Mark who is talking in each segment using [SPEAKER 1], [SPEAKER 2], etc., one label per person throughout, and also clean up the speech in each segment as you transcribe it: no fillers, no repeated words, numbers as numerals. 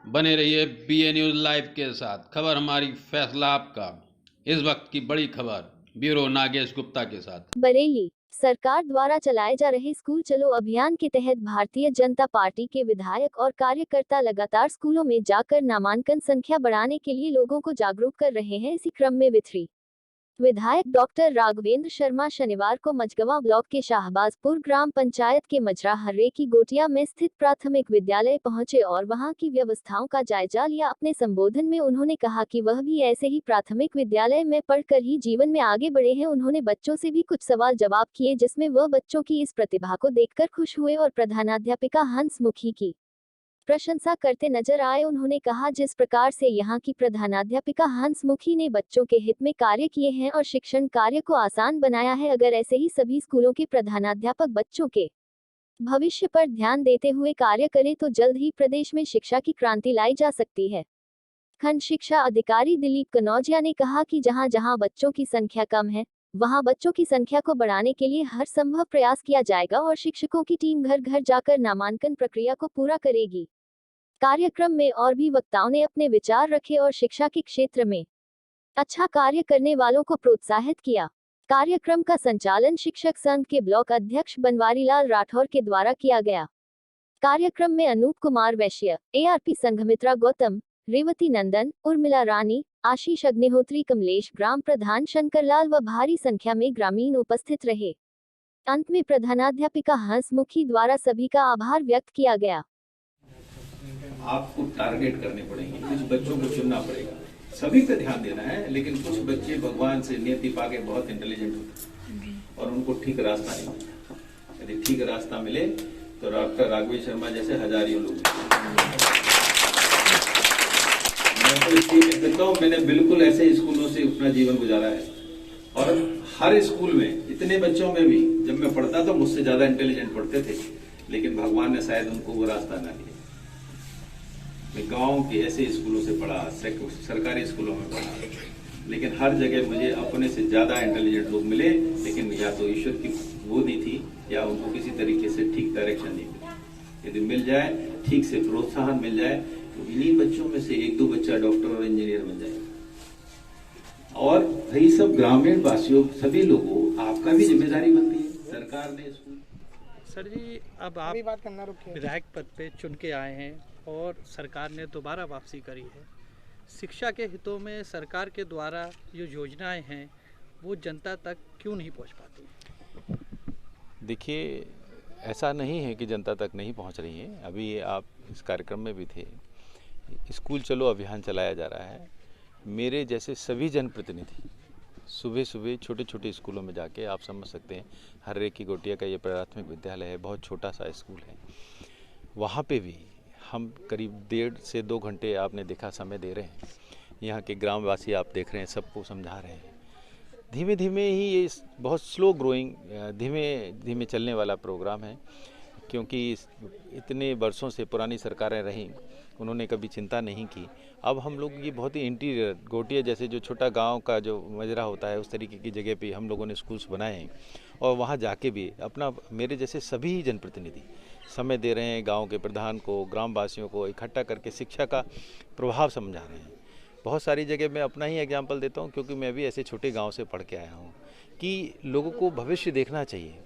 [SPEAKER 1] बने रहिए BA news live के साथ। खबर हमारी, फैसला आपका। इस वक्त की बड़ी खबर ब्यूरो नागेश गुप्ता के साथ।
[SPEAKER 2] बरेली सरकार द्वारा चलाए जा रहे स्कूल चलो अभियान के तहत भारतीय जनता पार्टी के विधायक और कार्यकर्ता लगातार स्कूलों में जाकर नामांकन संख्या बढ़ाने के लिए लोगों को जागरूक कर रहे हैं। इसी क्रम में विधायक डॉक्टर राघवेंद्र शर्मा शनिवार को मझगवा ब्लॉक के शाहबाजपुर ग्राम पंचायत के मजरा हर्रे की गोटिया में स्थित प्राथमिक विद्यालय पहुंचे और वहां की व्यवस्थाओं का जायजा लिया। अपने संबोधन में उन्होंने कहा कि वह भी ऐसे ही प्राथमिक विद्यालय में पढ़कर ही जीवन में आगे बढ़े हैं। उन्होंने बच्चों से भी कुछ सवाल जवाब किए, जिसमें वह बच्चों की इस प्रतिभा को देखकर खुश हुए और प्रधानाध्यापिका हंसमुखी की प्रशंसा करते नजर आए। उन्होंने कहा, जिस प्रकार से यहाँ की प्रधानाध्यापिका हंसमुखी ने बच्चों के हित में कार्य किए हैं और शिक्षण कार्य को आसान बनाया है, अगर ऐसे ही सभी स्कूलों के प्रधानाध्यापक बच्चों के भविष्य पर ध्यान देते हुए कार्य करें तो जल्द ही प्रदेश में शिक्षा की क्रांति लाई जा सकती है। खंड शिक्षा अधिकारी दिलीप कनौजिया ने कहा कि जहाँ जहाँ बच्चों की संख्या कम है, वहाँ बच्चों की संख्या को बढ़ाने के लिए हर संभव प्रयास किया जाएगा और शिक्षकों की टीम घर घर जाकर नामांकन प्रक्रिया को पूरा करेगी। कार्यक्रम में और भी वक्ताओं ने अपने विचार रखे और शिक्षा के क्षेत्र में अच्छा कार्य करने वालों को प्रोत्साहित किया। कार्यक्रम का संचालन शिक्षक संघ के ब्लॉक अध्यक्ष बनवारीलाल राठौर के द्वारा किया गया। कार्यक्रम में अनूप कुमार वैश्य, एआरपी संघमित्रा गौतम, रेवती नंदन, उर्मिला रानी, आशीष अग्निहोत्री, कमलेश ग्राम प्रधान शंकरलाल व भारी संख्या में ग्रामीण उपस्थित रहे। अंत में प्रधानाध्यापिका हंसमुखी द्वारा सभी का आभार व्यक्त किया गया।
[SPEAKER 3] आपको टारगेट करने पड़ेंगे, कुछ बच्चों को चुनना पड़ेगा, सभी पे ध्यान देना है, लेकिन कुछ बच्चे भगवान से नियति पाके बहुत इंटेलिजेंट होते हैं और उनको ठीक रास्ता नहीं मिलता। यदि ठीक रास्ता मिले तो डॉक्टर राघवेंद्र शर्मा जैसे हजारियों लोग। मैं तो इसलिए कह देता हूँ, मैंने बिल्कुल ऐसे स्कूलों से अपना जीवन गुजारा है और हर स्कूल में इतने बच्चों में भी जब मैं पढ़ता था मुझसे ज्यादा इंटेलिजेंट पढ़ते थे, लेकिन भगवान ने शायद उनको वो रास्ता ना दिया। मैं गांव के ऐसे स्कूलों से पढ़ा, सरकारी स्कूलों में पढ़ा, लेकिन हर जगह मुझे अपने से ज्यादा इंटेलिजेंट लोग मिले, लेकिन या तो ईश्वर की वो नहीं थी या उनको किसी तरीके से ठीक डायरेक्शन नहीं मिली। यदि मिल जाए, ठीक से प्रोत्साहन मिल जाए, तो इन्हीं बच्चों में से एक दो बच्चा डॉक्टर और इंजीनियर बन जाएगा। और वही सब ग्रामीण वासियों, सभी लोगों, आपका भी जिम्मेदारी बनती है। सरकार ने स्कूल।
[SPEAKER 4] सर जी, अब आप विधायक पद पे चुन के आए हैं और सरकार ने दोबारा वापसी करी है। शिक्षा के हितों में सरकार के द्वारा जो योजनाएं हैं वो जनता तक क्यों नहीं पहुंच पाती?
[SPEAKER 5] देखिए, ऐसा नहीं है कि जनता तक नहीं पहुंच रही है। अभी आप इस कार्यक्रम में भी थे। स्कूल चलो अभियान चलाया जा रहा है। मेरे जैसे सभी जनप्रतिनिधि सुबह सुबह छोटे छोटे स्कूलों में जाके, आप समझ सकते हैं, हर्रे की गोटिया का ये प्राथमिक विद्यालय है, बहुत छोटा सा स्कूल है। वहाँ पे भी हम करीब 1.5 से 2 घंटे आपने देखा समय दे रहे हैं। यहाँ के ग्रामवासी आप देख रहे हैं, सबको समझा रहे हैं। धीमे धीमे ही ये बहुत स्लो ग्रोइंग, धीमे धीमे चलने वाला प्रोग्राम है, क्योंकि इतने वर्षों से पुरानी सरकारें रहीं, उन्होंने कभी चिंता नहीं की। अब हम लोग ये बहुत ही इंटीरियर गोटिया जैसे जो छोटा गांव का जो मजरा होता है, उस तरीके की जगह पे हम लोगों ने स्कूल्स बनाए हैं और वहाँ जाके भी अपना, मेरे जैसे सभी जनप्रतिनिधि समय दे रहे हैं। गांव के प्रधान को, ग्रामवासियों को इकट्ठा करके शिक्षा का प्रभाव समझा रहे हैं। बहुत सारी जगह मैं अपना ही एग्जाम्पल देता हूँ, क्योंकि मैं भी ऐसे छोटे गाँव से पढ़ के आया हूँ, कि लोगों को भविष्य देखना चाहिए।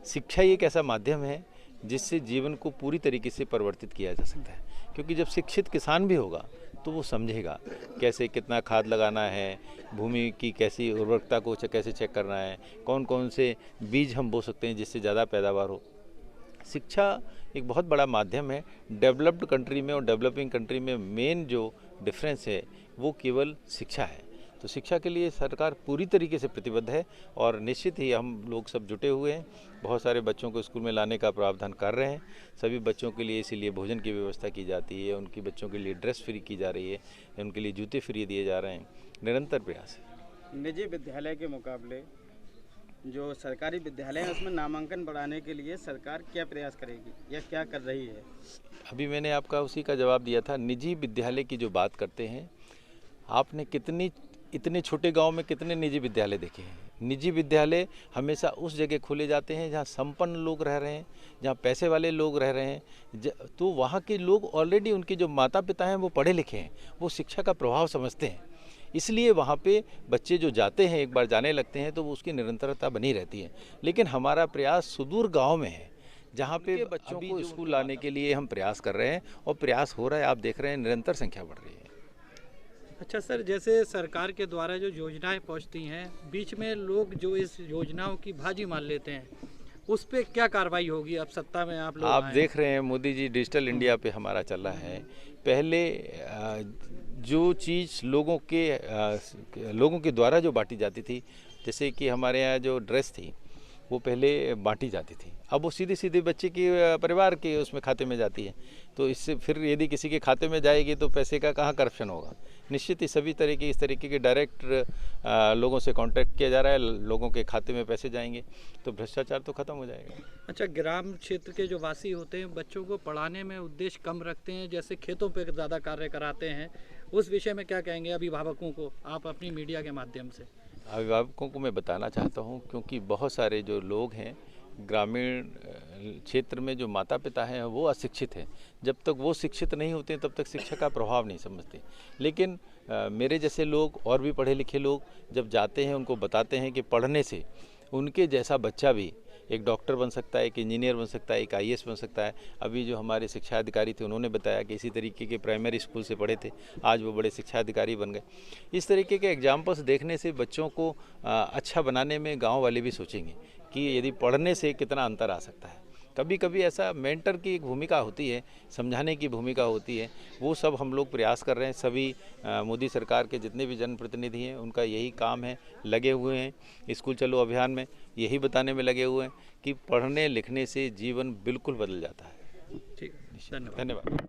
[SPEAKER 5] शिक्षा ही एक ऐसा माध्यम है जिससे जीवन को पूरी तरीके से परिवर्तित किया जा सकता है। क्योंकि जब शिक्षित किसान भी होगा तो वो समझेगा कैसे कितना खाद लगाना है, भूमि की कैसी उर्वरकता को कैसे चेक करना है, कौन कौन से बीज हम बो सकते हैं जिससे ज़्यादा पैदावार हो। शिक्षा एक बहुत बड़ा माध्यम है। डेवलप्ड कंट्री में और डेवलपिंग कंट्री में मेन जो डिफरेंस है वो केवल शिक्षा है। तो शिक्षा के लिए सरकार पूरी तरीके से प्रतिबद्ध है और निश्चित ही हम लोग सब जुटे हुए हैं। बहुत सारे बच्चों को स्कूल में लाने का प्रावधान कर रहे हैं। सभी बच्चों के लिए इसीलिए भोजन की व्यवस्था की जाती है, उनकी बच्चों के लिए ड्रेस फ्री की जा रही है, उनके लिए जूते फ्री दिए जा रहे हैं। निरंतर प्रयास है।
[SPEAKER 6] निजी विद्यालय के मुकाबले जो सरकारी विद्यालय है उसमें नामांकन बढ़ाने के लिए सरकार क्या प्रयास करेगी या क्या कर रही है?
[SPEAKER 5] अभी मैंने आपका उसी का जवाब दिया था। निजी विद्यालय की जो बात करते हैं, आपने कितनी इतने छोटे गांव में कितने निजी विद्यालय देखे हैं। निजी विद्यालय हमेशा उस जगह खोले जाते हैं जहां संपन्न लोग रह रहे हैं, जहां पैसे वाले लोग रह रहे हैं। तो वहां के लोग ऑलरेडी, उनके जो माता पिता हैं वो पढ़े लिखे हैं, वो शिक्षा का प्रभाव समझते हैं। इसलिए वहाँ पे बच्चे जो जाते हैं, एक बार जाने लगते हैं तो वो उसकी निरंतरता बनी रहती है। लेकिन हमारा प्रयास सुदूर गाँव में है, जहाँ पे बच्चों को स्कूल लाने के लिए हम प्रयास कर रहे हैं, और प्रयास हो रहा है। आप देख रहे हैं निरंतर संख्या बढ़ रही है।
[SPEAKER 4] अच्छा सर, जैसे सरकार के द्वारा जो योजनाएं पहुंचती हैं, बीच में लोग जो इस योजनाओं की बाजी मान लेते हैं, उस पे क्या कार्रवाई होगी? अब सत्ता में आप लोग
[SPEAKER 5] आप देख रहे हैं मोदी जी डिजिटल इंडिया पे हमारा चल रहा है। पहले जो चीज़ लोगों के द्वारा जो बांटी जाती थी, जैसे कि हमारे यहाँ जो ड्रेस थी वो पहले बांटी जाती थी, अब वो सीधे सीधे बच्चे के परिवार के उसमें खाते में जाती है। तो इससे फिर यदि किसी के खाते में जाएगी तो पैसे का कहाँ करप्शन होगा? निश्चित ही सभी तरीके इस तरीके के डायरेक्ट लोगों से कांटेक्ट किया जा रहा है, लोगों के खाते में पैसे जाएंगे तो भ्रष्टाचार तो खत्म हो जाएगा।
[SPEAKER 4] अच्छा, ग्राम क्षेत्र के जो वासी होते हैं, बच्चों को पढ़ाने में उद्देश्य कम रखते हैं, जैसे खेतों पे ज़्यादा कार्य कराते हैं, उस विषय में क्या कहेंगे अभिभावकों को आप अपनी मीडिया के माध्यम से?
[SPEAKER 5] अभिभावकों को मैं बताना चाहता हूं, क्योंकि बहुत सारे जो लोग हैं ग्रामीण क्षेत्र में, जो माता पिता हैं वो अशिक्षित हैं। जब तक वो शिक्षित नहीं होते तब तक शिक्षा का प्रभाव नहीं समझते। लेकिन मेरे जैसे लोग और भी पढ़े लिखे लोग जब जाते हैं, उनको बताते हैं कि पढ़ने से उनके जैसा बच्चा भी एक डॉक्टर बन सकता है, एक इंजीनियर बन सकता है, एक IAS बन सकता है। अभी जो हमारे शिक्षा अधिकारी थे उन्होंने बताया कि इसी तरीके के प्राइमरी स्कूल से पढ़े थे, आज वो बड़े शिक्षा अधिकारी बन गए। इस तरीके के एग्जाम्पल्स देखने से बच्चों को अच्छा बनाने में गांव वाले भी सोचेंगे कि यदि पढ़ने से कितना अंतर आ सकता है। कभी कभी ऐसा मेंटर की एक भूमिका होती है, समझाने की भूमिका होती है, वो सब हम लोग प्रयास कर रहे हैं। सभी मोदी सरकार के जितने भी जनप्रतिनिधि हैं उनका यही काम है, लगे हुए हैं स्कूल चलो अभियान में, यही बताने में लगे हुए हैं कि पढ़ने लिखने से जीवन बिल्कुल बदल जाता है।
[SPEAKER 4] ठीक, धन्यवाद।
[SPEAKER 5] धन्यवाद।